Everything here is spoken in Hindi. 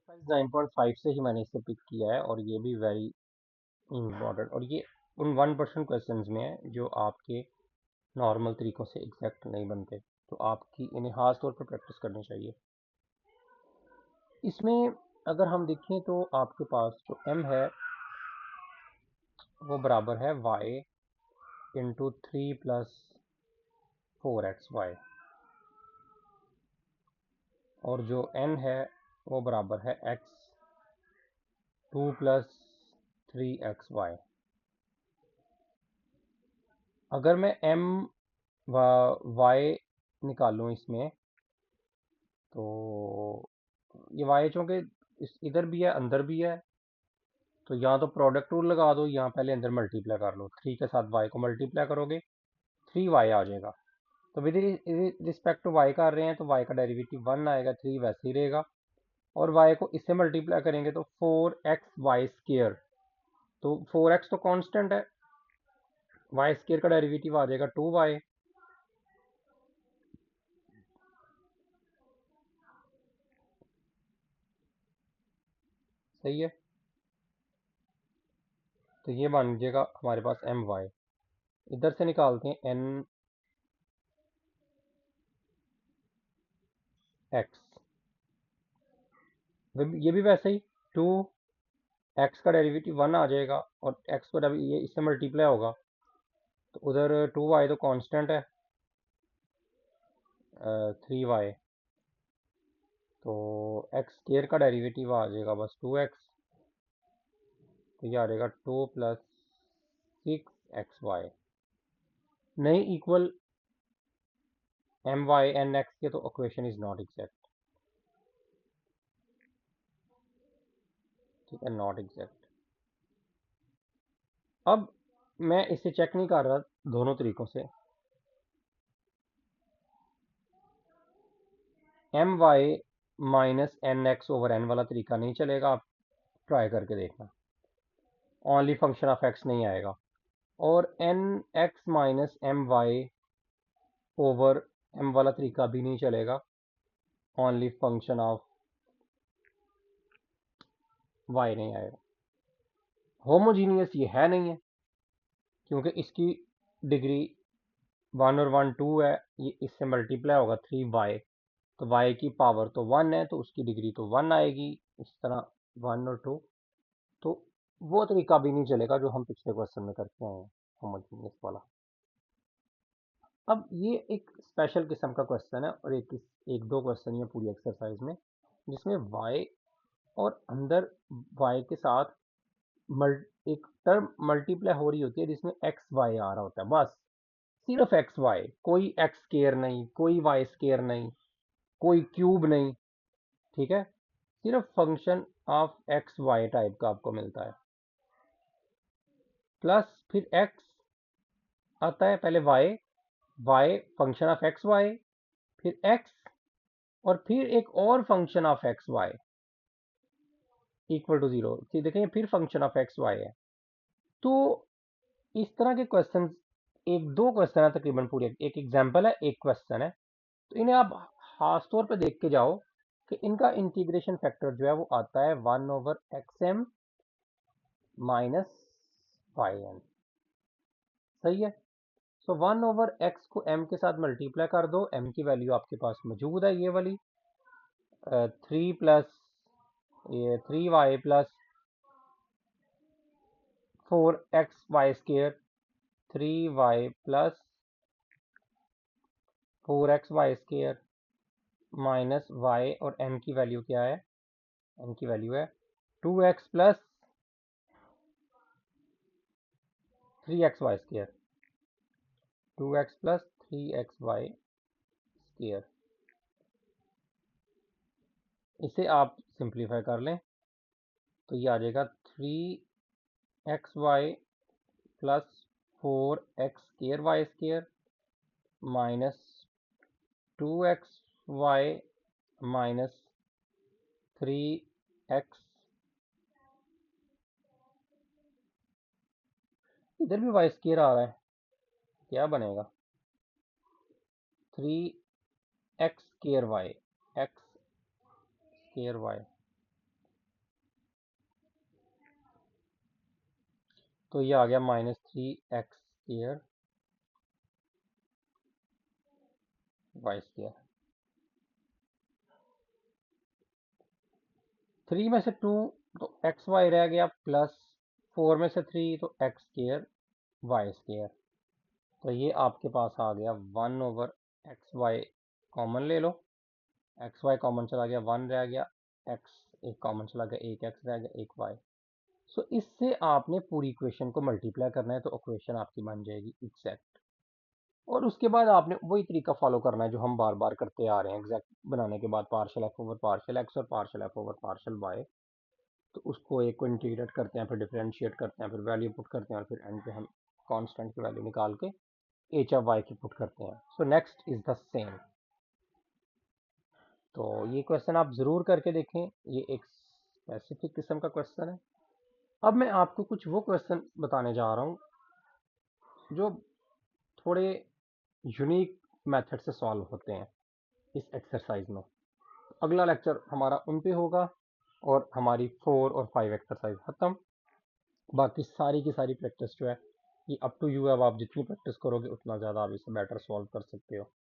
एक्सरसाइज 9.5 से ही मैंने इसे पिक किया है और ये भी वेरी इम्पॉर्टेंट, और ये उन 1% क्वेश्चंस में है जो आपके नॉर्मल तरीकों से एग्जैक्ट नहीं बनते, तो आपकी इन्हें खास तौर पर प्रैक्टिस करनी चाहिए। इसमें अगर हम देखें तो आपके पास जो m है वो बराबर है y इंटू 3 प्लस 4xy, और जो n है वो बराबर है x 2 प्लस 3xy। अगर मैं m व y निकालूं इसमें, तो ये y चूँकि इधर भी है अंदर भी है, तो यहाँ तो प्रोडक्ट रूल लगा दो, यहाँ पहले अंदर मल्टीप्लाई कर लो, 3 के साथ y को मल्टीप्लाई करोगे 3y आ जाएगा। तो विद रिस्पेक्ट टू y कर रहे हैं तो y का डेरिवेटिव 1 आएगा, 3 वैसे ही रहेगा, और y को इससे मल्टीप्लाई करेंगे तो 4xy स्क्वायर, तो 4x तो कांस्टेंट है, y स्क्वायर का डेरिवेटिव आ जाएगा 2y। सही है, तो ये बन जाएगा हमारे पास my। इधर से निकालते हैं nx, ये भी वैसे ही 2x का डेरिवेटिव 1 आ जाएगा, और x को ये इससे मल्टीप्लाई होगा, तो उधर 2y तो कांस्टेंट है, 3y, तो x स्क्वायर का डेरिवेटिव आ जाएगा बस 2x, तो ये आ जाएगा 2 प्लस 6xy नहीं इक्वल my nx के, तो इक्वेशन इज नॉट एग्जैक्ट। ठीक है, नॉट एग्जैक्ट। अब मैं इसे चेक नहीं कर रहा दोनों तरीकों से, my minus n x over n वाला तरीका नहीं चलेगा, आप ट्राई करके देखना, ओनली फंक्शन ऑफ एक्स नहीं आएगा, और n x minus m y over m वाला तरीका भी नहीं चलेगा, ओनली फंक्शन ऑफ वाई नहीं आएगा। होमोजीनियस ये है नहीं है, क्योंकि इसकी डिग्री 1 और 1 2 है, ये इससे मल्टीप्लाई होगा 3y, तो y की पावर तो 1 है, तो उसकी डिग्री तो 1 आएगी, इस तरह 1 और 2, तो वो तरीका भी नहीं चलेगा जो हम पिछले क्वेश्चन में करके आए हैं, होमोजीनियस वाला। अब ये एक स्पेशल किस्म का क्वेश्चन है, और एक दो क्वेश्चन है पूरी एक्सरसाइज में, जिसमें y और अंदर y के साथ एक टर्म मल्टीप्लाई हो रही होती है जिसमें एक्स वाई आ रहा होता है, बस सिर्फ एक्स वाई, कोई एक्स स्केयर नहीं, कोई वाई स्केयर नहीं, कोई क्यूब नहीं, ठीक है, सिर्फ function of x y type का आपको मिलता है, प्लस फिर एक्स आता है, पहले y, y function of x y, फिर एक्स, और फिर एक और function of x y equal to 0, देखें फिर फंक्शन ऑफ एक्स वाई है। तो इस तरह के क्वेश्चन, एक दो क्वेश्चन है तकरीबन पूरे, एक एग्जाम्पल है एक क्वेश्चन है, तो इन्हें आप खास तौर पे देख के जाओ कि इनका इंटीग्रेशन फैक्टर जो है वो आता है 1 over x m minus y m. सही है, सो 1 ओवर एक्स को m के साथ मल्टीप्लाई कर दो, m की वैल्यू आपके पास मौजूद है, ये वाली 3 प्लस ये 3y plus 4xy square, 3y plus 4xy square minus y, और m की वैल्यू क्या है, m की वैल्यू है 2x plus 3xy square, 2x plus 3xy square. इसे आप सिंप्लीफाई कर लें तो ये आ जाएगा 3xy plus 4x square y square minus 2xy minus 3x, इधर भी वाई स्केयर आ रहा है, क्या बनेगा 3x square y, x square y, तो ये आ गया -3x² y²। 3 में से 2 तो xy रह गया, प्लस 4 में से 3 तो x² y²। तो ये आपके पास आ गया 1/xy। कॉमन ले लो, xy कॉमन चला गया, 1 रह गया, x एक कॉमन चला गया, एक x रह गया, एक y। सो इससे आपने पूरी इक्वेशन को मल्टीप्लाई करना है, तो इक्वेशन आपकी बन जाएगी एग्जैक्ट। और उसके बाद आपने वही तरीका फॉलो करना है जो हम बार बार करते आ रहे हैं। एग्जैक्ट बनाने के बाद partial f over partial x और partial f over partial y, तो उसको एक को इंटीग्रेट करते हैं, फिर डिफरेंशिएट करते हैं, फिर वैल्यू पुट करते हैं, और फिर एंड पे हम कांस्टेंट की वैल्यू निकाल के h ऑफ y की पुट करते हैं। So next is the same. तो ये क्वेश्चन आप ज़रूर करके देखें, ये एक स्पेसिफिक किस्म का क्वेश्चन है। अब मैं आपको कुछ वो क्वेश्चन बताने जा रहा हूँ जो थोड़े यूनिक मेथड से सॉल्व होते हैं इस एक्सरसाइज में। अगला लेक्चर हमारा उन पे होगा, और हमारी 4 और 5 एक्सरसाइज ख़त्म। बाकी सारी की सारी प्रैक्टिस जो है ये अप टू यू है। अब आप जितनी प्रैक्टिस करोगे उतना ज़्यादा आप इसे बेटर सॉल्व कर सकते हो।